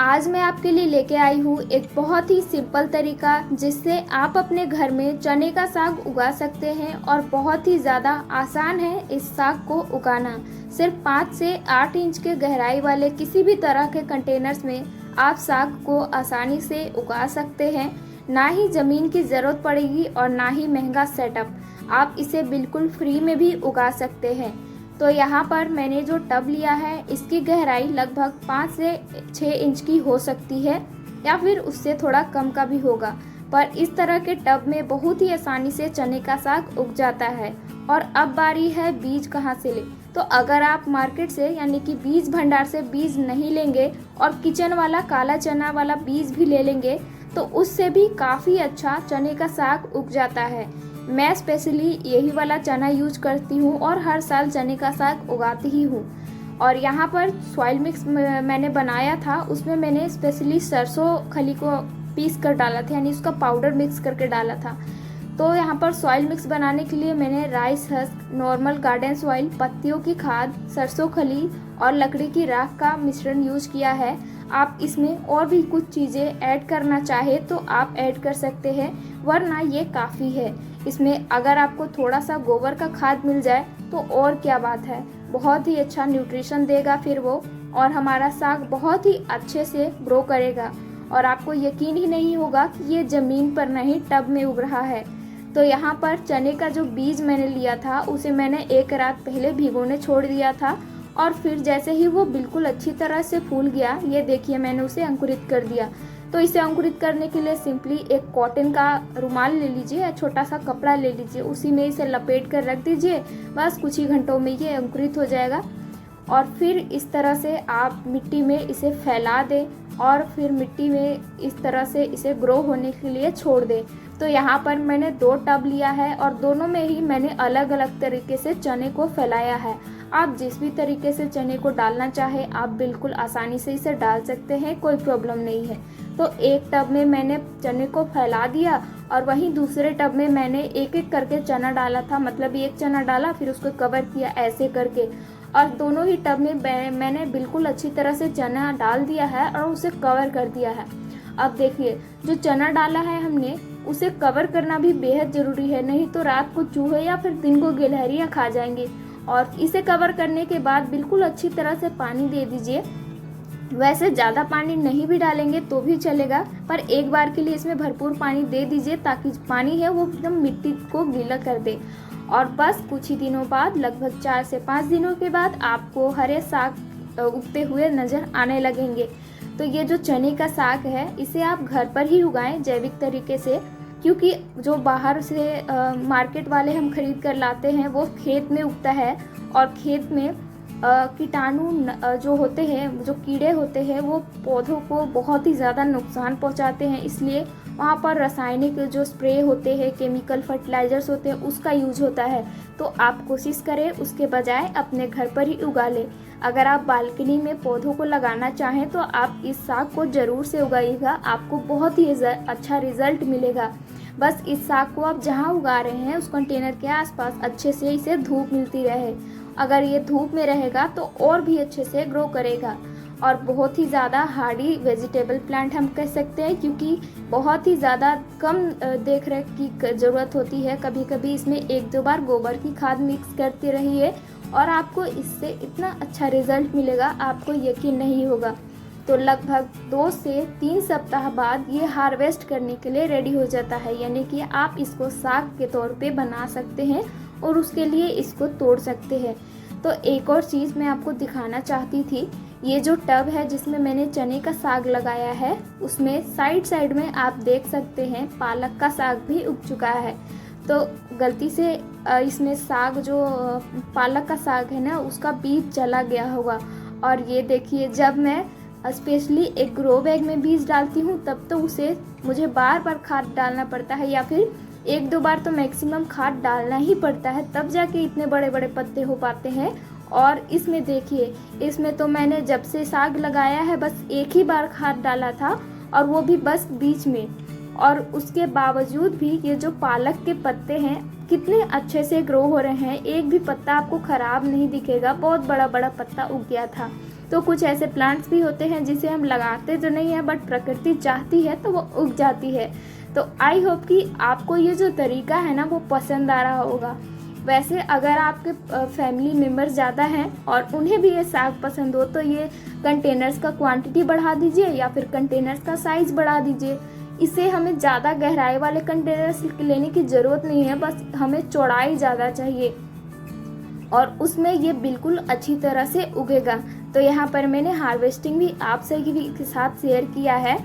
आज मैं आपके लिए लेके आई हूँ एक बहुत ही सिंपल तरीका जिससे आप अपने घर में चने का साग उगा सकते हैं और बहुत ही ज़्यादा आसान है इस साग को उगाना। सिर्फ 5 से 8 इंच के गहराई वाले किसी भी तरह के कंटेनर्स में आप साग को आसानी से उगा सकते हैं। ना ही ज़मीन की ज़रूरत पड़ेगी और ना ही महंगा सेटअप, आप इसे बिल्कुल फ्री में भी उगा सकते हैं। तो यहाँ पर मैंने जो टब लिया है इसकी गहराई लगभग 5 से 6 इंच की हो सकती है या फिर उससे थोड़ा कम का भी होगा, पर इस तरह के टब में बहुत ही आसानी से चने का साग उग जाता है। और अब बारी है बीज कहाँ से ले। तो अगर आप मार्केट से यानी कि बीज भंडार से बीज नहीं लेंगे और किचन वाला काला चना वाला बीज भी ले लेंगे तो उससे भी काफ़ी अच्छा चने का साग उग जाता है। मैं स्पेशली यही वाला चना यूज करती हूँ और हर साल चने का साग उगाती ही हूँ। और यहाँ पर सॉइल मिक्स मैंने बनाया था, उसमें मैंने स्पेशली सरसों खली को पीस कर डाला था, यानी उसका पाउडर मिक्स करके डाला था। तो यहाँ पर सॉइल मिक्स बनाने के लिए मैंने rice husk, normal garden soil, पत्तियों की खाद, सरसों खली और लकड़ी की राख का मिश्रण यूज किया है। आप इसमें और भी कुछ चीज़ें ऐड करना चाहे तो आप ऐड कर सकते हैं, वरना ये काफ़ी है। इसमें अगर आपको थोड़ा सा गोबर का खाद मिल जाए तो और क्या बात है, बहुत ही अच्छा न्यूट्रिशन देगा फिर वो, और हमारा साग बहुत ही अच्छे से ग्रो करेगा और आपको यकीन ही नहीं होगा कि ये ज़मीन पर नहीं टब में उग रहा है। तो यहाँ पर चने का जो बीज मैंने लिया था उसे मैंने 1 रात पहले भिगोने छोड़ दिया था और फिर जैसे ही वो बिल्कुल अच्छी तरह से फूल गया, ये देखिए मैंने उसे अंकुरित कर दिया। तो इसे अंकुरित करने के लिए सिंपली एक कॉटन का रुमाल ले लीजिए या छोटा सा कपड़ा ले लीजिए, उसी में इसे लपेट कर रख दीजिए। बस कुछ ही घंटों में ये अंकुरित हो जाएगा और फिर इस तरह से आप मिट्टी में इसे फैला दें और फिर मिट्टी में इस तरह से इसे ग्रो होने के लिए छोड़ दें। तो यहाँ पर मैंने 2 टब लिया है और दोनों में ही मैंने अलग अलग तरीके से चने को फैलाया है। आप जिस भी तरीके से चने को डालना चाहे आप बिल्कुल आसानी से इसे डाल सकते हैं, कोई प्रॉब्लम नहीं है। तो एक टब में मैंने चने को फैला दिया और वहीं दूसरे टब में मैंने एक एक करके चना डाला था, मतलब एक चना डाला फिर उसको कवर किया ऐसे करके, और दोनों ही टब में मैंने बिल्कुल अच्छी तरह से चना डाल दिया है और उसे कवर कर दिया है। अब देखिए जो चना डाला है हमने उसे कवर करना भी बेहद ज़रूरी है, नहीं तो रात को चूहे या फिर दिन को गिलहरियाँ खा जाएंगे। और इसे कवर करने के बाद बिल्कुल अच्छी तरह से पानी दे दीजिए। वैसे ज़्यादा पानी नहीं भी डालेंगे तो भी चलेगा, पर एक बार के लिए इसमें भरपूर पानी दे दीजिए ताकि पानी है वो एकदम मिट्टी को गीला कर दे। और बस कुछ ही दिनों बाद, लगभग 4 से 5 दिनों के बाद आपको हरे साग उगते हुए नज़र आने लगेंगे। तो ये जो चने का साग है इसे आप घर पर ही उगाएं जैविक तरीके से, क्योंकि जो बाहर से मार्केट वाले हम खरीद कर लाते हैं वो खेत में उगता है और खेत में कीटाणु जो होते हैं, जो कीड़े होते हैं वो पौधों को बहुत ही ज़्यादा नुकसान पहुंचाते हैं। इसलिए वहाँ पर रासायनिक जो स्प्रे होते हैं, केमिकल फर्टिलाइजर्स होते हैं, उसका यूज होता है। तो आप कोशिश करें उसके बजाय अपने घर पर ही उगा लें। अगर आप बालकनी में पौधों को लगाना चाहें तो आप इस साग को ज़रूर से उगाइएगा, आपको बहुत ही अच्छा रिजल्ट मिलेगा। बस इस साग को आप जहाँ उगा रहे हैं उस कंटेनर के आसपास अच्छे से इसे धूप मिलती रहे। अगर ये धूप में रहेगा तो और भी अच्छे से ग्रो करेगा और बहुत ही ज़्यादा हार्डी वेजिटेबल प्लांट हम कह सकते हैं, क्योंकि बहुत ही ज़्यादा कम देख रेख की ज़रूरत होती है। कभी कभी इसमें 1-2 बार गोबर की खाद मिक्स करते रहिए और आपको इससे इतना अच्छा रिजल्ट मिलेगा, आपको यकीन नहीं होगा। तो लगभग 2 से 3 सप्ताह बाद ये हार्वेस्ट करने के लिए रेडी हो जाता है, यानी कि आप इसको साग के तौर पे बना सकते हैं और उसके लिए इसको तोड़ सकते हैं। तो एक और चीज़ मैं आपको दिखाना चाहती थी, ये जो टब है जिसमें मैंने चने का साग लगाया है उसमें साइड में आप देख सकते हैं पालक का साग भी उग चुका है। तो गलती से इसमें साग जो पालक का साग है ना उसका बीज चला गया होगा। और ये देखिए जब मैं स्पेशली एक ग्रो बैग में बीज डालती हूँ तब तो उसे मुझे बार बार खाद डालना पड़ता है, या फिर 1-2 बार तो मैक्सिमम खाद डालना ही पड़ता है, तब जाके इतने बड़े बड़े पत्ते हो पाते हैं। और इसमें देखिए, इसमें तो मैंने जब से साग लगाया है बस एक ही बार खाद डाला था और वो भी बस बीच में, और उसके बावजूद भी ये जो पालक के पत्ते हैं कितने अच्छे से ग्रो हो रहे हैं। एक भी पत्ता आपको ख़राब नहीं दिखेगा, बहुत बड़ा बड़ा पत्ता उग गया था। तो कुछ ऐसे प्लांट्स भी होते हैं जिसे हम लगाते तो नहीं है, बट प्रकृति चाहती है तो वो उग जाती है। तो आई होप कि आपको ये जो तरीका है ना वो पसंद आ रहा होगा। वैसे अगर आपके फैमिली मेम्बर्स ज़्यादा हैं और उन्हें भी ये साग पसंद हो तो ये कंटेनर्स का क्वांटिटी बढ़ा दीजिए या फिर कंटेनर्स का साइज़ बढ़ा दीजिए। इसे हमें ज़्यादा गहराई वाले कंटेनर्स लेने की ज़रूरत नहीं है, बस हमें चौड़ाई ज़्यादा चाहिए और उसमें ये बिल्कुल अच्छी तरह से उगेगा। तो यहाँ पर मैंने हार्वेस्टिंग भी आप सभी के साथ शेयर किया है।